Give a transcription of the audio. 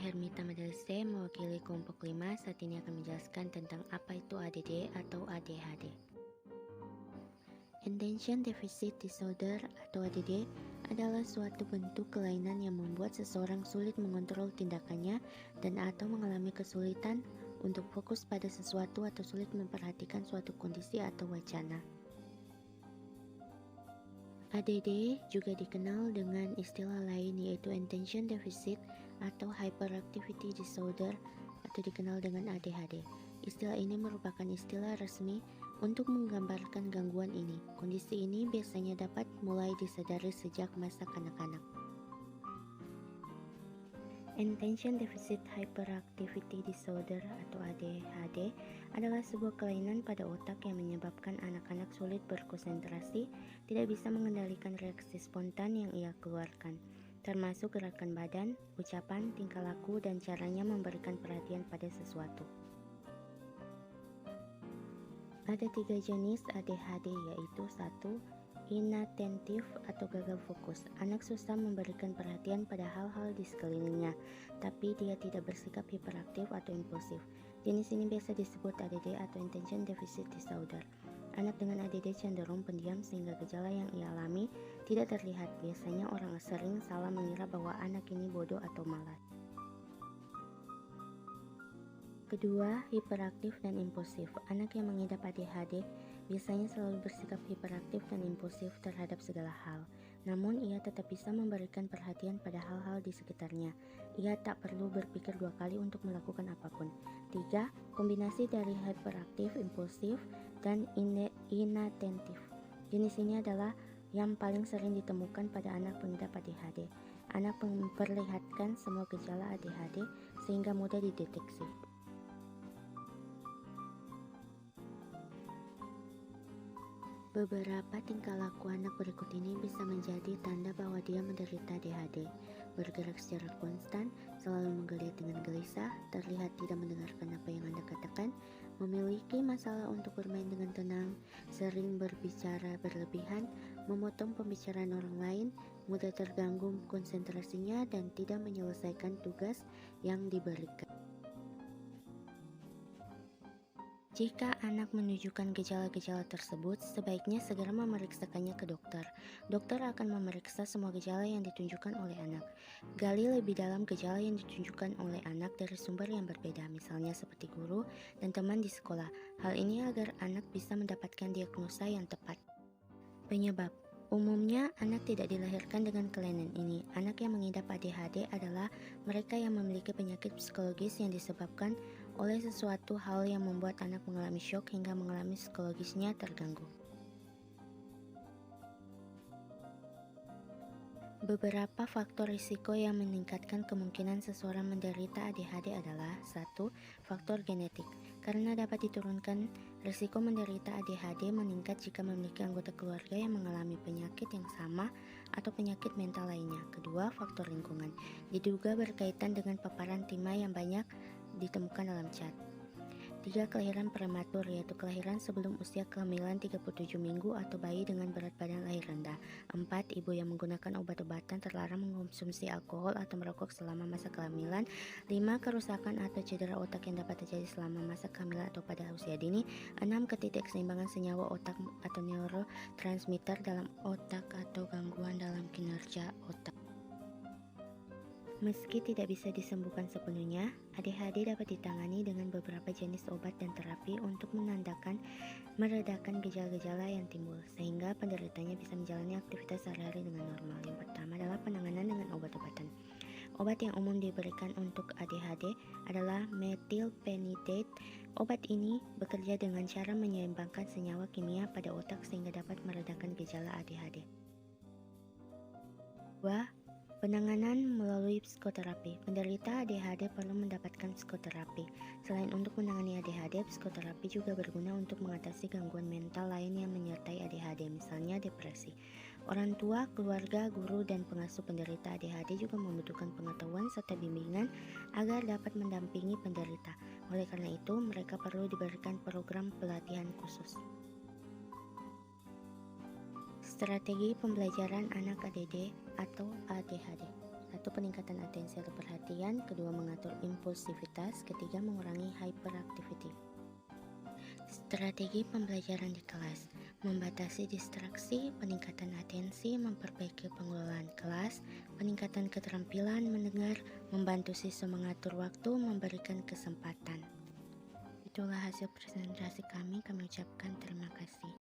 Hermita Medelse, mewakili kelompok 5. Saat ini akan menjelaskan tentang apa itu ADD atau ADHD. Attention Deficit Disorder atau ADD adalah suatu bentuk kelainan yang membuat seseorang sulit mengontrol tindakannya dan atau mengalami kesulitan untuk fokus pada sesuatu atau sulit memperhatikan suatu kondisi atau wacana. ADD juga dikenal dengan istilah lain yaitu Attention Deficit atau Hyperactivity Disorder atau dikenal dengan ADHD. Istilah ini merupakan istilah resmi untuk menggambarkan gangguan ini. Kondisi ini biasanya dapat mulai disadari sejak masa kanak-kanak. Attention Deficit Hyperactivity Disorder atau ADHD adalah sebuah kelainan pada otak yang menyebabkan anak-anak sulit berkonsentrasi, tidak bisa mengendalikan reaksi spontan yang ia keluarkan, termasuk gerakan badan, ucapan, tingkah laku, dan caranya memberikan perhatian pada sesuatu. Ada 3 jenis ADHD yaitu 1. Inattentif atau gagal fokus. Anak susah memberikan perhatian pada hal-hal di sekelilingnya, tapi dia tidak bersikap hiperaktif atau impulsif. Jenis ini biasa disebut ADD atau Attention Deficit Disorder. Anak dengan ADD cenderung pendiam sehingga gejala yang ia alami tidak terlihat. Biasanya orang sering salah mengira bahwa anak ini bodoh atau malas. Kedua, hiperaktif dan impulsif. Anak yang mengidap ADHD biasanya selalu bersikap hiperaktif dan impulsif terhadap segala hal. Namun, ia tetap bisa memberikan perhatian pada hal-hal di sekitarnya. Ia tak perlu berpikir 2 kali untuk melakukan apapun. 3. Kombinasi dari hiperaktif, impulsif, dan inattentif. Jenis ini adalah yang paling sering ditemukan pada anak pengidap ADHD. Anak memperlihatkan semua gejala ADHD sehingga mudah dideteksi. Beberapa tingkah laku anak berikut ini bisa menjadi tanda bahwa dia menderita ADHD. Bergerak secara konstan, selalu menggeliat dengan gelisah, terlihat tidak mendengarkan apa yang Anda katakan, memiliki masalah untuk bermain dengan tenang, sering berbicara berlebihan, memotong pembicaraan orang lain, mudah terganggu konsentrasinya, dan tidak menyelesaikan tugas yang diberikan. Jika anak menunjukkan gejala-gejala tersebut, sebaiknya segera memeriksakannya ke dokter. Dokter akan memeriksa semua gejala yang ditunjukkan oleh anak. Gali lebih dalam gejala yang ditunjukkan oleh anak dari sumber yang berbeda, misalnya seperti guru dan teman di sekolah. Hal ini agar anak bisa mendapatkan diagnosa yang tepat. Penyebab. Umumnya, anak tidak dilahirkan dengan kelainan ini. Anak yang mengidap ADHD adalah mereka yang memiliki penyakit psikologis yang disebabkan oleh sesuatu hal yang membuat anak mengalami syok hingga mengalami psikologisnya terganggu. Beberapa faktor risiko yang meningkatkan kemungkinan seseorang menderita ADHD adalah 1. Faktor genetik. Karena dapat diturunkan, risiko menderita ADHD meningkat jika memiliki anggota keluarga yang mengalami penyakit yang sama atau penyakit mental lainnya. Kedua, faktor lingkungan. Diduga berkaitan dengan paparan timah yang banyak ditemukan dalam cat. 3. Kelahiran prematur, yaitu kelahiran sebelum usia kehamilan 37 minggu atau bayi dengan berat badan lahir rendah. 4. Ibu yang menggunakan obat-obatan terlarang mengkonsumsi alkohol atau merokok selama masa kehamilan. 5. Kerusakan atau cedera otak yang dapat terjadi selama masa kehamilan atau pada usia dini. 6. Ketidakseimbangan senyawa otak atau neurotransmitter dalam otak atau gangguan dalam kinerja otak. Meski tidak bisa disembuhkan sepenuhnya, ADHD dapat ditangani dengan beberapa jenis obat dan terapi untuk meredakan gejala-gejala yang timbul, sehingga penderitanya bisa menjalani aktivitas sehari-hari dengan normal. Yang pertama adalah penanganan dengan obat-obatan. Obat yang umum diberikan untuk ADHD adalah methylphenidate. Obat ini bekerja dengan cara menyeimbangkan senyawa kimia pada otak sehingga dapat meredakan gejala ADHD. 2. Penanganan melalui psikoterapi. Penderita ADHD perlu mendapatkan psikoterapi. Selain untuk menangani ADHD, psikoterapi juga berguna untuk mengatasi gangguan mental lain yang menyertai ADHD, misalnya depresi. Orang tua, keluarga, guru, dan pengasuh penderita ADHD juga membutuhkan pengetahuan serta bimbingan agar dapat mendampingi penderita. Oleh karena itu, mereka perlu diberikan program pelatihan khusus. Strategi pembelajaran anak ADD atau ADHD. 1. satu, peningkatan atensi atau perhatian, kedua, mengatur impulsivitas, ketiga, mengurangi hyperactivity. Strategi pembelajaran di kelas: membatasi distraksi, peningkatan atensi, memperbaiki pengelolaan kelas, peningkatan keterampilan mendengar, membantu siswa mengatur waktu, memberikan kesempatan. Itulah hasil presentasi kami ucapkan terima kasih.